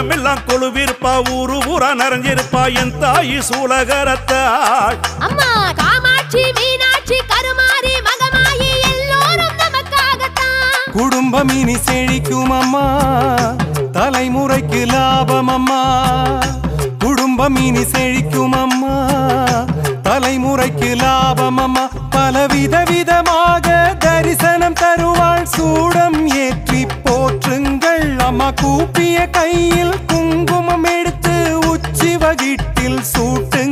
உலகமெல்லாம் கொழுவிருப்பா ஊரு ஊரா நிறைஞ்சிருப்பா என் தாயி சூலகரத்தாள் அம்மா காமாட்சி மீனாட்சி கருமாரி மகமாயி எல்லோரும் நமக்காகத்தான் குடும்பம் இனி செழிக்கும் அம்மா தலைமுறைக்கு லாபம் அம்மா குடும்பம் இனி செழிக்கும் அம்மா தலைமுறைக்கு லாபம் அம்மா பலவித விதமாக தரிசனம் தருவாள் சூடம் ஏற்றி போற்றுங்கள் அம்மா கூப்பிய கையில் குங்குமம் எடுத்து உச்சி வகிட்டில் சூட்டுங்கள்